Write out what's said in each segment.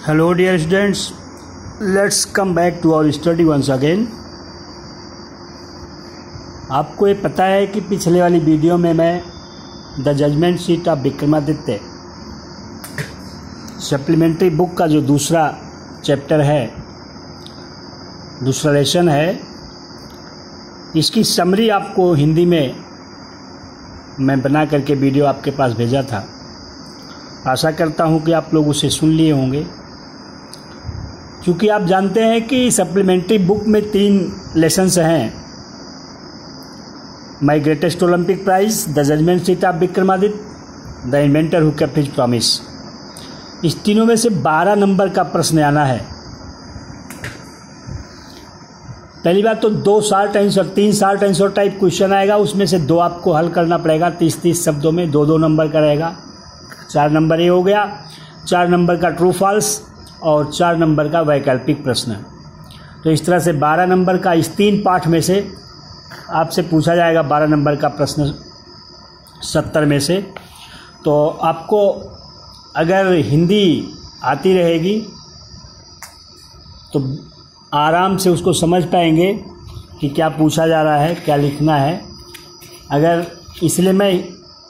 Hello dear students, let's come back to our study once again। आपको ये पता है कि पिछले वाली वीडियो में मैं the judgement sheet of Vikramaditya supplementary book का जो दूसरा चैप्टर है, दूसरा लेसन है, इसकी समरी आपको हिंदी में मैं बना करके वीडियो आपके पास भेजा था। आशा करता हूँ कि आप लोग उसे सुन लिए होंगे, क्योंकि आप जानते हैं कि सप्लीमेंट्री बुक में 3 लेसन्स हैं। My greatest Olympic prize, the judgement sheet of Vikramaditya, the inventor who kept his promise. इस तीनों में से 12 नंबर का प्रश्न आना है। पहली बात तो 2 short answer, 3 short answer type question आएगा, उसमें से 2 आपको हल करना पड़ेगा। 30-30 शब्दों में 2-2 नंबर का रहेगा। 4 नंबर ये हो गया, 4 नंबर का ट्रू फॉल्स और 4 नंबर का वैकल्पिक प्रश्न। तो इस तरह से 12 नंबर का इस 3 पाठ में से आपसे पूछा जाएगा 12 नंबर का प्रश्न 70 में से। तो आपको अगर हिंदी आती रहेगी तो आराम से उसको समझ पाएंगे कि क्या पूछा जा रहा है, क्या लिखना है। अगर इसलिए मैं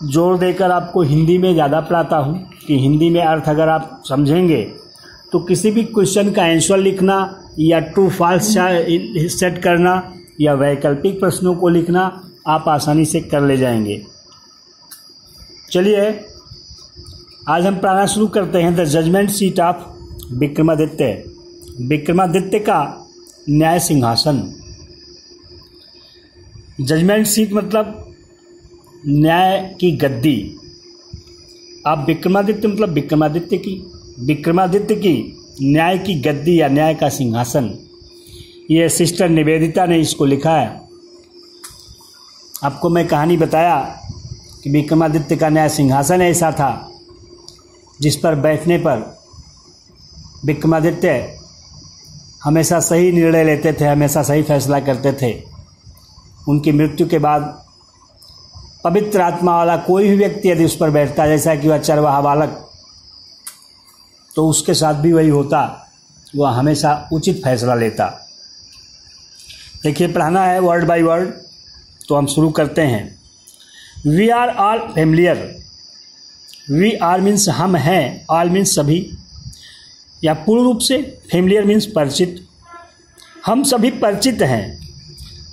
जोर देकर आपको हिंदी में ज़्यादा पढ़ाता हूँ कि हिंदी में अर्थ अगर आप समझेंगे तो किसी भी क्वेश्चन का आंसर लिखना या ट्रू फॉल्स सेट करना या वैकल्पिक प्रश्नों को लिखना आप आसानी से कर ले जाएंगे। चलिए आज हम पढ़ाना शुरू करते हैं the judgement sheet of Vikramaditya. Vikramaditya का न्याय सिंहासन। जजमेंट शीट मतलब न्याय की गद्दी। आप विक्रमादित्य मतलब विक्रमादित्य की न्याय की गद्दी या न्याय का सिंहासन। ये सिस्टर निवेदिता ने इसको लिखा है। आपको मैं कहानी बताया कि विक्रमादित्य का न्याय सिंहासन ऐसा था जिस पर बैठने पर विक्रमादित्य हमेशा सही निर्णय लेते थे, हमेशा सही फैसला करते थे। उनकी मृत्यु के बाद पवित्र आत्मा वाला कोई भी व्यक्ति यदि उस पर बैठता, जैसा कि वह चरवाहा बालक, तो उसके साथ भी वही होता, वह हमेशा उचित फैसला लेता। देखिए पढ़ाना है वर्ड बाय वर्ड, तो हम शुरू करते हैं। We are all familiar. We are means हम हैं, ऑल मीन्स सभी, या पूर्ण रूप से फैमिलियर मीन्स परिचित। हम सभी परिचित हैं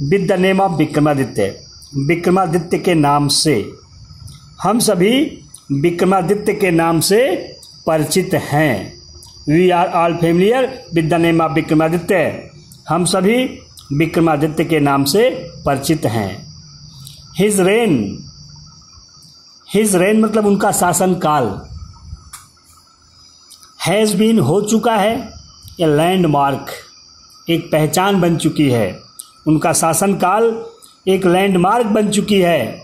with the name of Vikramaditya, Vikramaditya के नाम से। हम सभी विक्रमादित्य के नाम से परिचित हैं। We are all familiar with the name of Vikramaditya. हम सभी विक्रमादित्य के नाम से परिचित हैं। हिज रेन मतलब उनका शासन काल। हैज़ बीन हो चुका है, या लैंडमार्क एक पहचान बन चुकी है। उनका शासन काल एक लैंडमार्क बन चुकी है,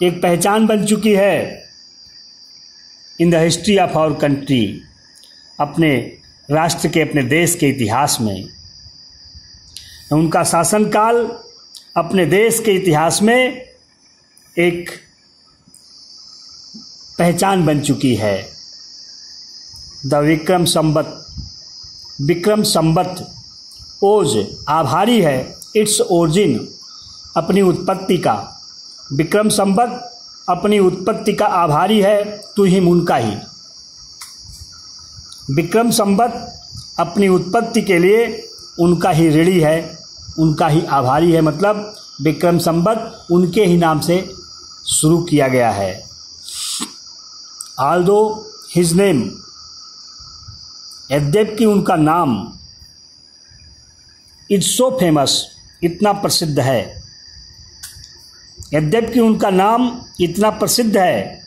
एक पहचान बन चुकी है in the history of our country, अपने राष्ट्र के, अपने देश के इतिहास में। उनका शासनकाल अपने देश के इतिहास में एक पहचान बन चुकी है। द विक्रम संवत ओज आभारी है, इट्स ओरिजिन अपनी उत्पत्ति का। विक्रम संवत अपनी उत्पत्ति का आभारी है, तू ही उनका ही। विक्रम संवत अपनी उत्पत्ति के लिए उनका ही ऋणी है, उनका ही आभारी है। मतलब विक्रम संवत उनके ही नाम से शुरू किया गया है। ऑल्दो हिज नेम, यद्यपि उनका नाम, इट्स सो फेमस इतना प्रसिद्ध है। यद्यपि उनका नाम इतना प्रसिद्ध है।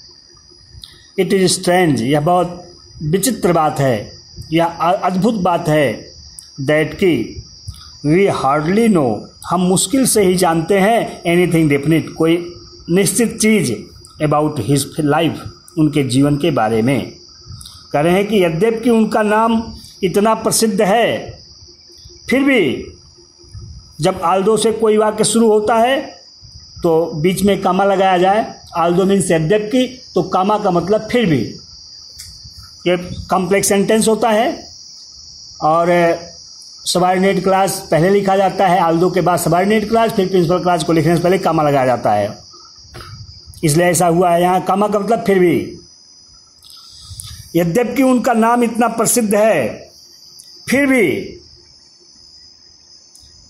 इट इज स्ट्रेंज, यह बहुत विचित्र बात है, यह अद्भुत बात है। दैट की वी हार्डली नो, हम मुश्किल से ही जानते हैं एनीथिंग डेफिनिट, कोई निश्चित चीज़ अबाउट हिज लाइफ, उनके जीवन के बारे में। कह रहे हैं कि यद्यपि उनका नाम इतना प्रसिद्ध है, फिर भी जब आल्दो से कोई वाक्य शुरू होता है तो बीच में कामा लगाया जाए। आल्दो मीन्स यद्यपि, तो कामा का मतलब फिर भी। ये कॉम्प्लेक्स सेंटेंस होता है, और सबऑर्डिनेट क्लास पहले लिखा जाता है, आल्दो के बाद सबऑर्डिनेट क्लास, फिर प्रिंसिपल क्लास को लिखने से पहले कामा लगाया जाता है, इसलिए ऐसा हुआ है। यहाँ कामा का मतलब फिर भी। यद्यपि उनका नाम इतना प्रसिद्ध है, फिर भी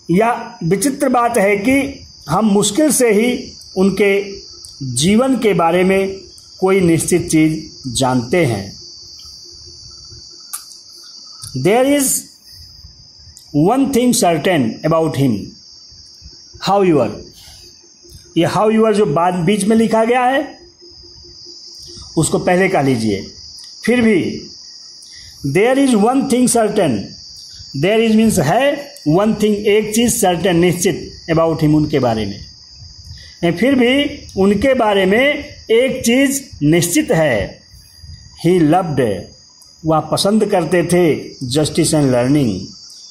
यह विचित्र बात है कि हम मुश्किल से ही उनके जीवन के बारे में कोई निश्चित चीज जानते हैं। There is one thing certain about him, however, ये हाउ यूर जो बाद बीच में लिखा गया है उसको पहले कह लीजिए। फिर भी there is one thing certain, there is means है, वन थिंग एक चीज, सर्टेन निश्चित, अबाउट हिम उनके बारे में। फिर भी उनके बारे में एक चीज निश्चित है, ही लव्ड, वह पसंद करते थे जस्टिस एंड लर्निंग,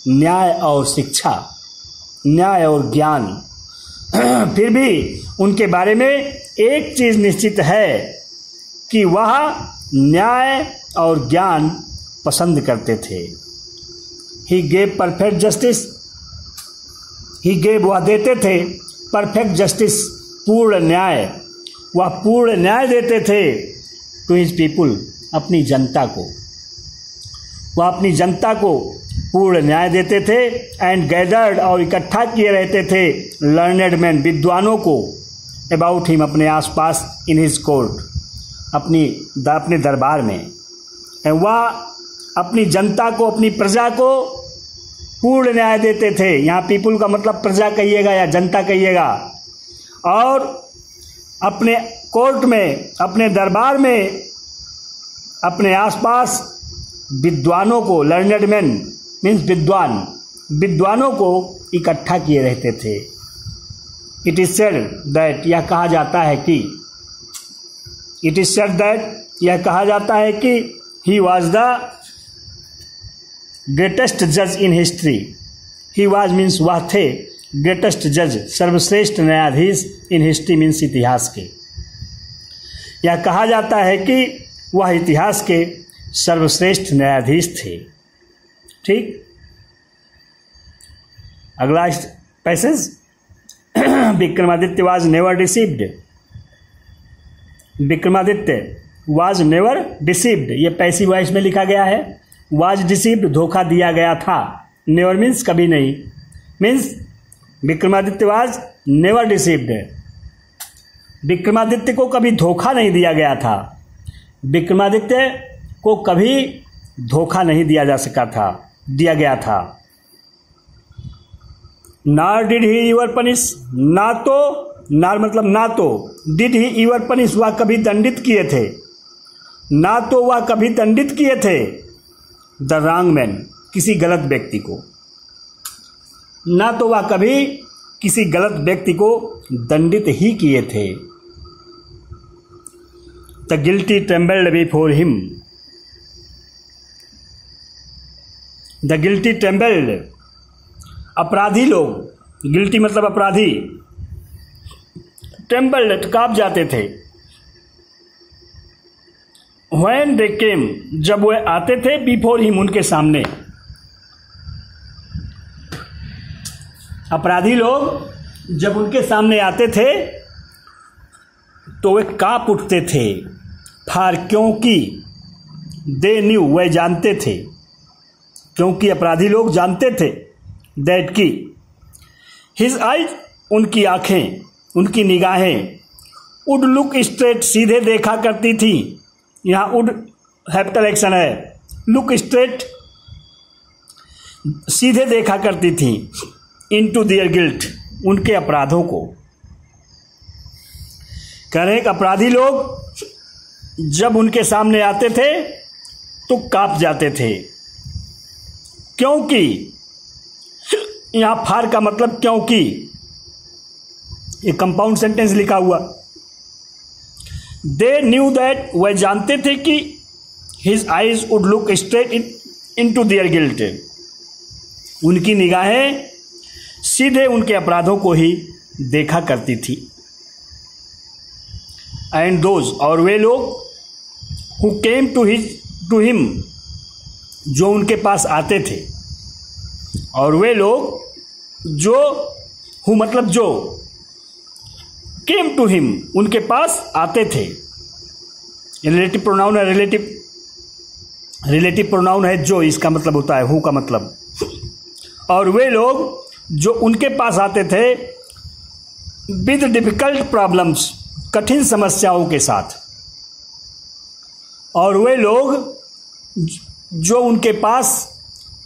न्याय और शिक्षा, न्याय और ज्ञान। फिर भी उनके बारे में एक चीज निश्चित है कि वह न्याय और ज्ञान पसंद करते थे। He gave perfect justice, he gave वह देते थे, परफेक्ट जस्टिस पूर्ण न्याय, वह पूर्ण न्याय देते थे टू हिज पीपुल, अपनी जनता को, वह अपनी जनता को पूर्ण न्याय देते थे। एंड गैदर्ड और इकट्ठा किए रहते थे लर्नेड मैन, विद्वानों को, अबाउट हिम, अपने आसपास, इन हिज कोर्ट, अपने दरबार में। वह अपनी जनता को, अपनी प्रजा को पूर्ण न्याय देते थे। यहाँ पीपुल का मतलब प्रजा कहिएगा या जनता कहिएगा। और अपने कोर्ट में, अपने दरबार में, अपने आसपास विद्वानों को, लर्नेड मैन मीन्स विद्वान, विद्वानों को इकट्ठा किए रहते थे। इट इज सेड दैट, यह कहा जाता है कि, इट इज सेड दैट, यह कहा जाता है कि ही वॉज द ग्रेटेस्ट जज in history, he was means वह थे, ग्रेटेस्ट जज, सर्वश्रेष्ठ न्यायाधीश, इन हिस्ट्री मीन्स इतिहास के। यह कहा जाता है कि वह इतिहास के सर्वश्रेष्ठ न्यायाधीश थे। ठीक, अगला passage, Vikramaditya was never deceived, Vikramaditya was never deceived, ये पैसिव वॉइस में लिखा गया है। वाज डिसीव्ड, धोखा दिया गया था, नेवर मीन्स कभी नहीं, means Vikramaditya was never deceived, Vikramaditya को कभी धोखा नहीं दिया गया था, विक्रमादित्य को कभी धोखा नहीं दिया जा सका था, दिया गया था। नार डिड ही यूर पनिश, ना तो, नार मतलब ना तो, डिड ही यूर पनिश, वह कभी दंडित किए थे, ना तो वह कभी दंडित किए थे द रॉन्ग मैन, किसी गलत व्यक्ति को, ना तो वह कभी किसी गलत व्यक्ति को दंडित ही किए थे। The guilty trembled before him, the guilty trembled, अपराधी लोग, गिल्टी मतलब अपराधी, ट्रेम्बल्ड कांप जाते थे। व्हेन दे केम, जब वह आते थे, बिफोर हिम, उनके सामने, अपराधी लोग जब उनके सामने आते थे तो वे कांप उठते थे। फार, क्योंकि, दे न्यू, वह जानते थे, क्योंकि अपराधी लोग जानते थे, दैट की, हिज आइज, उनकी आंखें, उनकी निगाहें, वुड लुक स्ट्रेट, सीधे देखा करती थी। यहाँ वुड हैप्टल एक्शन है, लुक स्ट्रेट, सीधे देखा करती थी, इनटू देयर गिल्ट, उनके अपराधों को। कह रहे हैं कि अपराधी लोग जब उनके सामने आते थे तो कांप जाते थे, क्योंकि, यहां फार का मतलब क्योंकि, ये कंपाउंड सेंटेंस लिखा हुआ। दे न्यू दैट, वह जानते थे कि his eyes would look straight into their guilt, उनकी निगाहें सीधे उनके अपराधों को ही देखा करती थी। एंड दोज, और वे लोग, हु केम टू हिम, जो उनके पास आते थे, और वे लोग जो हु मतलब जो केम टू हिम उनके पास आते थे। रिलेटिव प्रोनाउन है, रिलेटिव प्रोनाउन है जो, इसका मतलब होता है हु का मतलब। और वे लोग जो उनके पास आते थे विद डिफिकल्ट प्रॉब्लम्स कठिन समस्याओं के साथ। और वे लोग जो उनके पास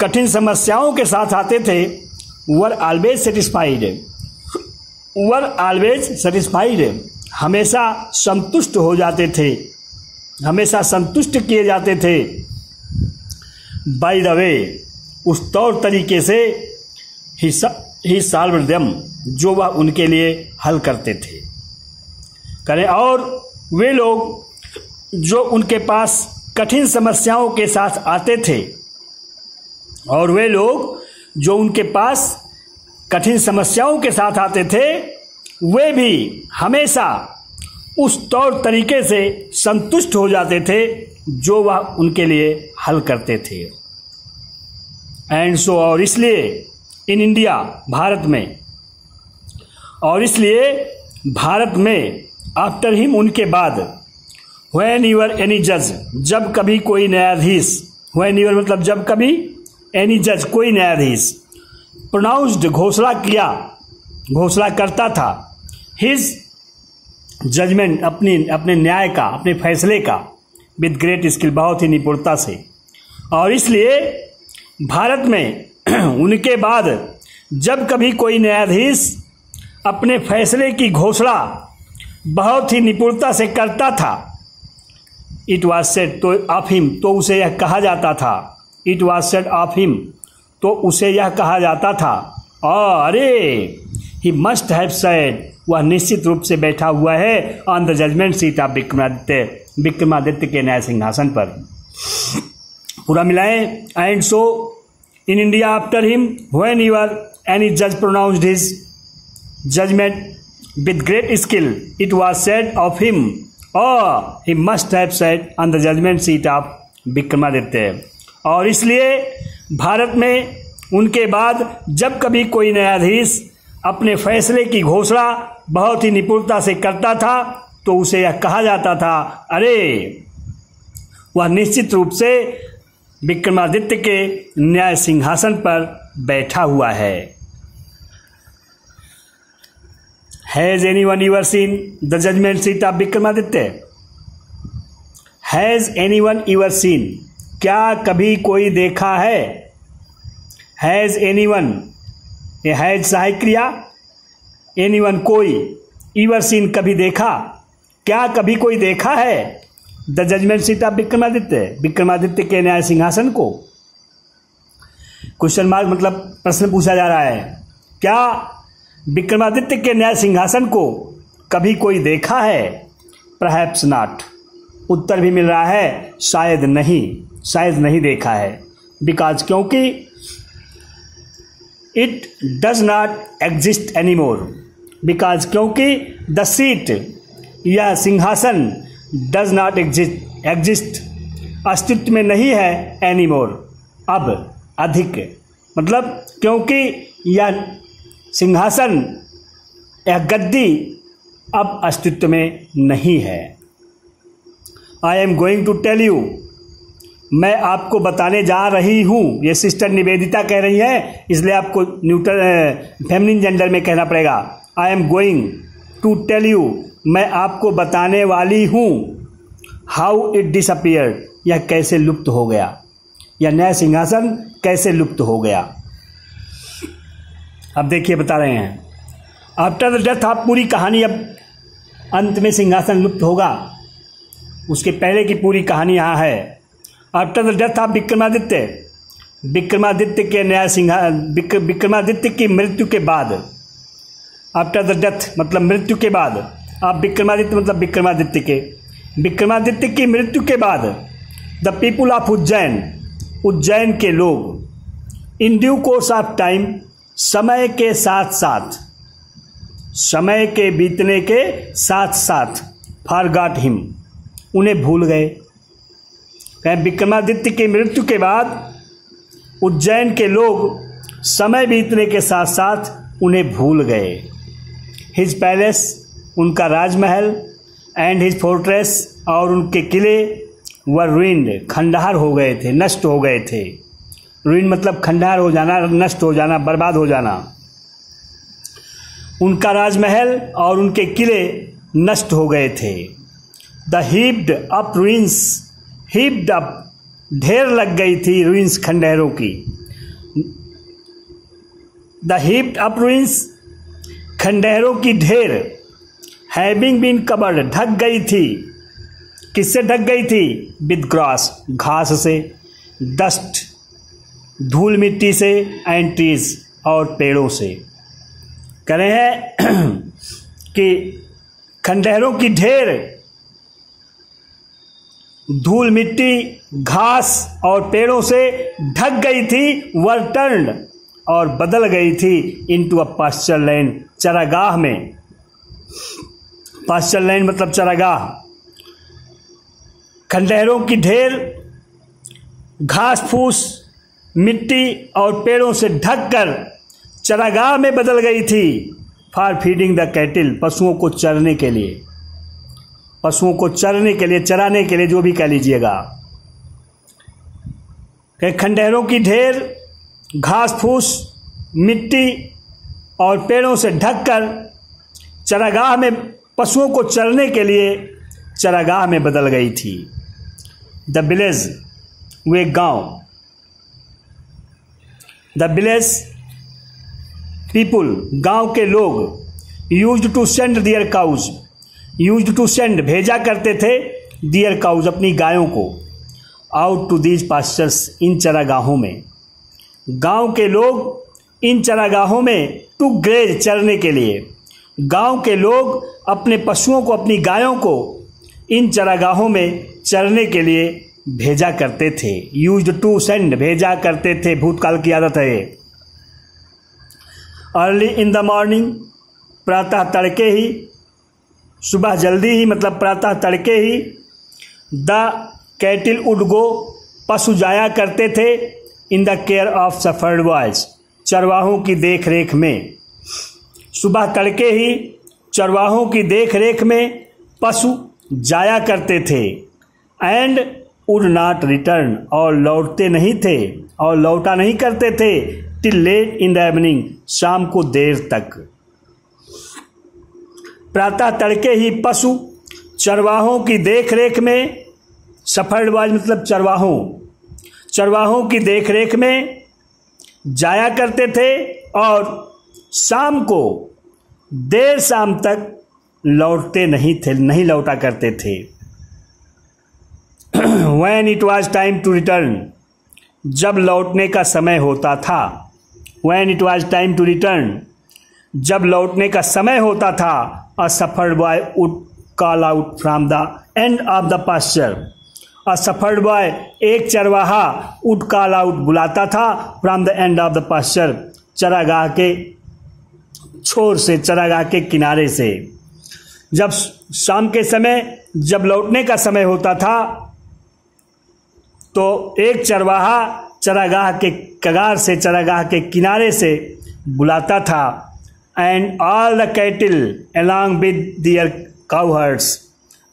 कठिन समस्याओं के साथ आते थे वर ऑलवेज सेटिस्फाइड, हमेशा संतुष्ट हो जाते थे, हमेशा संतुष्ट किए जाते थे। बाय द वे, उस तौर तरीके से ही सॉल्व्ड देम, जो वह उनके लिए हल करते थे। करें और वे लोग जो उनके पास कठिन समस्याओं के साथ आते थे, और वे लोग जो उनके पास कठिन समस्याओं के साथ आते थे वे भी हमेशा उस तौर तरीके से संतुष्ट हो जाते थे जो वह उनके लिए हल करते थे। एंड सो, और इसलिए इन इंडिया, भारत में, और इसलिए भारत में आफ्टर हिम उनके बाद, व्हेन यूर एनी जज, जब कभी कोई न्यायाधीश, व्हेन यूर मतलब जब कभी, एनी जज कोई न्यायाधीश, प्रोनाउंस्ड घोषणा किया, घोषणा करता था, हिज जजमेंट अपने न्याय का, अपने फैसले का, विद ग्रेट स्किल बहुत ही निपुणता से। और इसलिए भारत में उनके बाद जब कभी कोई न्यायाधीश अपने फैसले की घोषणा बहुत ही निपुणता से करता था, इट वॉज सेड तो ऑफ हिम, तो उसे यह कहा जाता था, it was said of him, तो उसे यह कहा जाता था, अरे ही मस्ट हैव सेड, वह निश्चित रूप से बैठा हुआ है on the judgement seat of Vikramaditya के न्याय सिंहासन पर। पूरा मिलाएं। And so in India after him when your any जज pronounced his judgement with great skill, it was said of him, oh, he must have sat on the judgment seat of Vikramaditya. और इसलिए भारत में उनके बाद जब कभी कोई न्यायाधीश अपने फैसले की घोषणा बहुत ही निपुणता से करता था तो उसे यह कहा जाता था, अरे वह निश्चित रूप से विक्रमादित्य के न्याय सिंहासन पर बैठा हुआ है। Has anyone ever seen the judgment seat of Vikramaditya? Has anyone ever seen? क्या कभी कोई देखा है? Has anyone, ये हैज सहायक क्रिया, anyone कोई, ever seen कभी देखा, क्या कभी कोई देखा है the judgement seat of Vikramaditya, Vikramaditya के न्याय सिंहासन को। क्वेश्चन मार्क मतलब प्रश्न पूछा जा रहा है, क्या विक्रमादित्य के न्याय सिंहासन को कभी कोई देखा है? परहैप्स नॉट, उत्तर भी मिल रहा है शायद नहीं, शायद नहीं देखा है। बिकॉज क्योंकि it does not exist any more, because क्योंकि द सीट, यह सिंहासन, डज नॉट एग्जिस्ट अस्तित्व में नहीं है, एनी मोर अब, अधिक, मतलब क्योंकि यह सिंहासन, यह गद्दी अब अस्तित्व में नहीं है। I am going to tell you, मैं आपको बताने जा रही हूँ, ये सिस्टर निवेदिता कह रही है, इसलिए आपको फेमिनिन जेंडर में कहना पड़ेगा। I am going to tell you, मैं आपको बताने वाली हूँ, हाउ इट डिसअपियर्ड, यह कैसे लुप्त हो गया, यह न्याय सिंहासन कैसे लुप्त हो गया। अब देखिए बता रहे हैं, आफ्टर द डेथ, आप पूरी कहानी, अब अंत में सिंहासन लुप्त होगा, उसके पहले की पूरी कहानी यहाँ है। After the death of Vikramaditya, Vikramaditya के न्याय विक्रमादित्य की मृत्यु के बाद, आफ्टर द डेथ मतलब मृत्यु के बाद, आप विक्रमादित्य मतलब विक्रमादित्य के, विक्रमादित्य की मृत्यु के बाद, the people of Ujjain, Ujjain के लोग, in due course of time, समय के साथ साथ, समय के बीतने के साथ साथ, फॉरगॉट हिम, उन्हें भूल गए। विक्रमादित्य की मृत्यु के बाद उज्जैन के लोग समय बीतने के साथ साथ उन्हें भूल गए। हिज पैलेस, उनका राजमहल, एंड हिज फोर्ट्रेस, और उनके किले, वर रुइंड, खंडहर हो गए थे, नष्ट हो गए थे। रुइन मतलब खंडहर हो जाना, नष्ट हो जाना, बर्बाद हो जाना। उनका राजमहल और उनके किले नष्ट हो गए थे। The heaped up ruins, heaped up, ढेर लग गई थी रुइंस, खंडहरों की। द हीप्ड अप रुइंस, खंडहरों की ढेर, हैविंग बीन कवर्ड, ढक गई थी। किससे ढक गई थी? विद ग्रास, घास से, डस्ट, धूल मिट्टी से, एंड ट्रीज, और पेड़ों से। कह रहे हैं कि खंडहरों की ढेर, धूल मिट्टी, घास और पेड़ों से ढक गई थी। वर टर्न्ड, और बदल गई थी इनटू अ पास्चर लैंड, चरागाह में। पास्चर लैंड मतलब चरागाह। खंडहरों की ढेर घास फूस, मिट्टी और पेड़ों से ढककर चरागाह में बदल गई थी। फॉर फीडिंग द कैटिल, पशुओं को चरने के लिए, पशुओं को चरने के लिए, चराने के लिए, जो भी कह लीजिएगा। खंडहरों की ढेर घास फूस, मिट्टी और पेड़ों से ढककर चरागाह में, पशुओं को चरने के लिए चरागाह में बदल गई थी। द विलेज, वे गांव। द विलेज पीपुल, गांव के लोग। Used to send their cows, used to send, भेजा करते थे, दियर काउज, अपनी गायों को, आउट टू दीज पास्चर्स, इन चरागाहों में। गांव के लोग इन चरागाहों में, टू ग्रेज, चरने के लिए। गांव के लोग अपने पशुओं को, अपनी गायों को इन चरागाहों में चरने के लिए भेजा करते थे। यूज्ड टू सेंड, भेजा करते थे, भूतकाल की आदत है। अर्ली इन द मॉर्निंग, प्रातः तड़के ही, सुबह जल्दी ही मतलब प्रातः तड़के ही। द कैटिल वुड गो, पशु जाया करते थे। In the care of shepherd boys, चरवाहों की देख रेख में। सुबह तड़के ही चरवाहों की देख रेख में पशु जाया करते थे। एंड वुड नॉट रिटर्न, और लौटते नहीं थे, और लौटा नहीं करते थे। Till late in the evening, शाम को देर तक। प्रातः तड़के ही पशु चरवाहों की देख रेख में, शेफर्ड बॉयज मतलब चरवाहों, चरवाहों की देख रेख में जाया करते थे, और शाम को देर शाम तक लौटते नहीं थे, नहीं लौटा करते थे। When it was time to return, जब लौटने का समय होता था। When it was time to return, जब लौटने का समय होता था। A shepherd boy would call out from the end of the pasture, A shepherd boy, एक चरवाहा, would call out, बुलाता था, from the end of the pasture, चरागाह के छोर से, चरागाह के किनारे से। जब शाम के समय, जब लौटने का समय होता था, तो एक चरवाहा चरागाह के कगार से, चरागाह के किनारे से बुलाता था। And all the cattle along with their cowherds,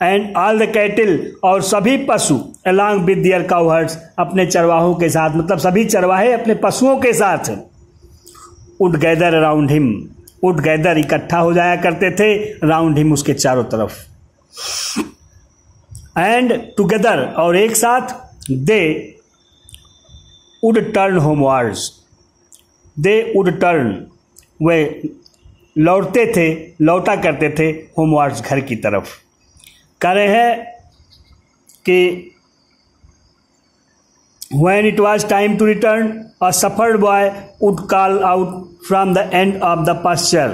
and all the cattle, और सभी पशु, अलॉन्ग विद दियर काउहर्ड्स, अपने चरवाहों के साथ, मतलब सभी चरवाहे अपने पशुओं के साथ। Would gather around him, would gather, इकट्ठा हो जाया करते थे, राउंड हिम, उसके चारों तरफ। एंड टुगेदर, और एक साथ। They would turn homewards, they would turn, वे लौटते थे, लौटा करते थे, होमवर्ड्स, घर की तरफ। कह रहे हैं कि when it was time to return, a shepherd boy would call out from the end of the pasture,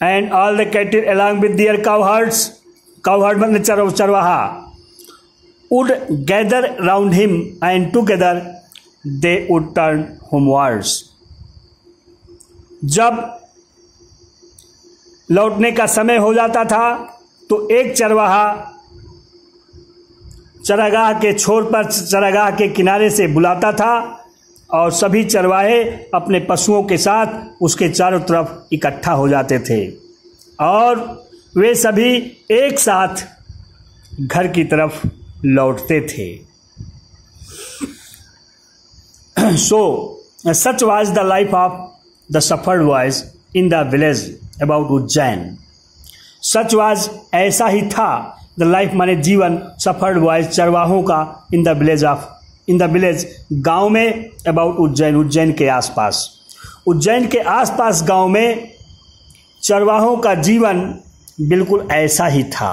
and all the cattle along with their cowherds, cowherd मतलब चरवाहा, would gather round him, and together they would turn homewards. जब लौटने का समय हो जाता था तो एक चरवाहा चरागाह के छोर पर, चरागाह के किनारे से बुलाता था, और सभी चरवाहे अपने पशुओं के साथ उसके चारों तरफ इकट्ठा हो जाते थे और वे सभी एक साथ घर की तरफ लौटते थे। So, such was the life of the shepherd boys in the village about Ujjain. Such was, ऐसा ही था, the life माने जीवन, shepherd boys चरवाहों का in the village गांव में about उज्जैन, उज्जैन के आसपास, उज्जैन के आसपास गांव में चरवाहों का जीवन बिल्कुल ऐसा ही था।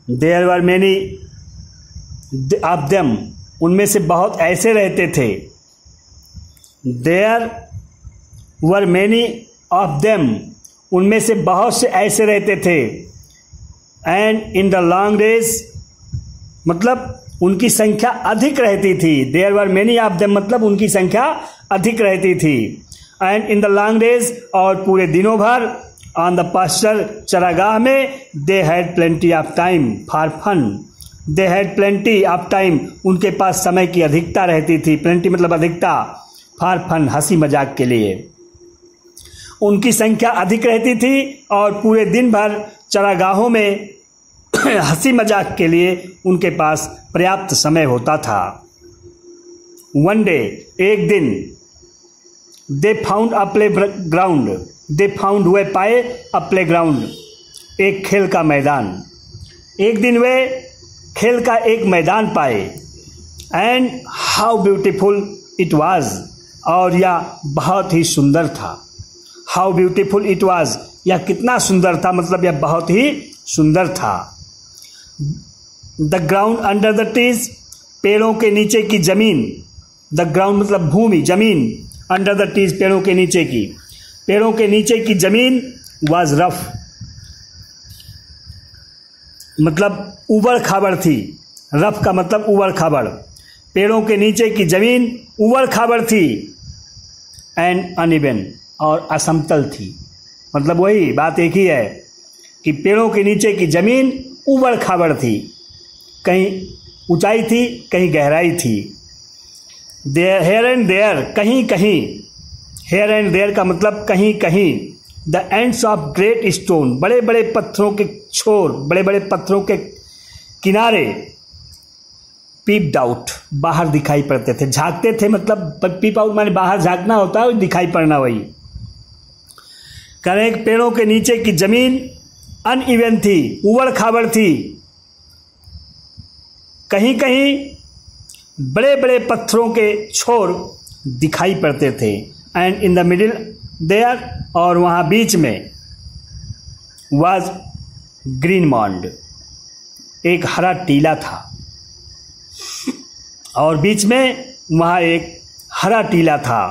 There were many of them, उनमें से बहुत ऐसे रहते थे। There were many of them, उनमें से बहुत से ऐसे रहते थे। And in the long days, मतलब उनकी संख्या अधिक रहती थी। There were many of them मतलब उनकी संख्या अधिक रहती थी। And in the long days, और पूरे दिनों भर on the pasture चरागाह में they had plenty of time for fun. They had plenty of time, उनके पास समय की अधिकता रहती थी। plenty मतलब अधिकता, for fun हंसी मजाक के लिए। उनकी संख्या अधिक रहती थी और पूरे दिन भर चरागाहों में हंसी मजाक के लिए उनके पास पर्याप्त समय होता था। One day, एक दिन, they found a playground. They found, वे पाए a playground, एक खेल का मैदान। एक दिन वे खेल का एक मैदान पाए। And how beautiful it was, और यह बहुत ही सुंदर था। How beautiful it was, यह कितना सुंदर था, मतलब यह बहुत ही सुंदर था। The ground under the trees, पेड़ों के नीचे की जमीन। The ground मतलब भूमि, जमीन। Under the trees, पेड़ों के नीचे की, पेड़ों के नीचे की जमीन was rough, मतलब उबड़ खाबड़ थी। रफ का मतलब उबड़ खाबड़, पेड़ों के नीचे की जमीन उबड़ खाबड़ थी। एंड अनइवन, और असमतल थी। मतलब वही बात एक ही है कि पेड़ों के नीचे की जमीन उबड़ खाबड़ थी, कहीं ऊंचाई थी, कहीं गहराई थी। देयर, हेयर एंड देयर, कहीं कहीं, हेयर एंड देयर का मतलब कहीं कहीं। The ends of great stone, बड़े बड़े पत्थरों के छोर, बड़े बड़े पत्थरों के किनारे, पीप्ड आउट, बाहर दिखाई पड़ते थे, झांकते थे, मतलब पीप आउट माने बाहर झांकना होता है, दिखाई पड़ना वही। करें पेड़ों के नीचे की जमीन अनइवन थी, उबड़ खाबड़ थी, कहीं कहीं बड़े बड़े पत्थरों के छोर दिखाई पड़ते थे। And in the middle there, और वहां बीच में वाज ग्रीन मॉन्ड, एक हरा टीला था, और बीच में वहां एक हरा टीला था।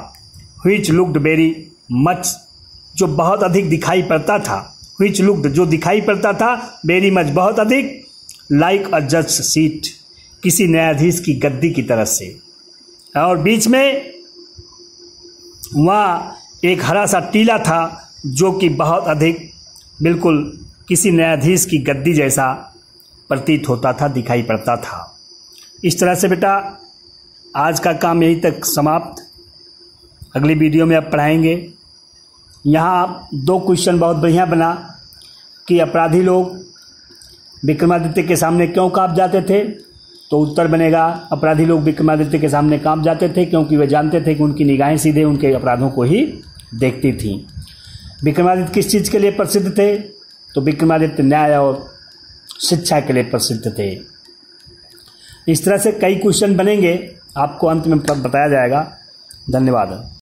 व्हिच लुक्ड वेरी मच, जो बहुत अधिक दिखाई पड़ता था। व्हिच लुक्ड, जो दिखाई पड़ता था, वेरी मच, बहुत अधिक, लाइक अ जज सीट, किसी न्यायाधीश की गद्दी की तरह से। और बीच में वहाँ एक हरा सा टीला था जो कि बहुत अधिक, बिल्कुल किसी न्यायाधीश की गद्दी जैसा प्रतीत होता था, दिखाई पड़ता था। इस तरह से बेटा आज का काम यहीं तक समाप्त। अगली वीडियो में अब पढ़ाएंगे। यहाँ 2 क्वेश्चन बहुत बढ़िया बना कि अपराधी लोग विक्रमादित्य के सामने क्यों कांप जाते थे, तो उत्तर बनेगा अपराधी लोग विक्रमादित्य के सामने कांप जाते थे क्योंकि वे जानते थे कि उनकी निगाहें सीधे उनके अपराधों को ही देखती थीं। विक्रमादित्य किस चीज़ के लिए प्रसिद्ध थे, तो विक्रमादित्य न्याय और शिक्षा के लिए प्रसिद्ध थे। इस तरह से कई क्वेश्चन बनेंगे, आपको अंत में बताया जाएगा। धन्यवाद।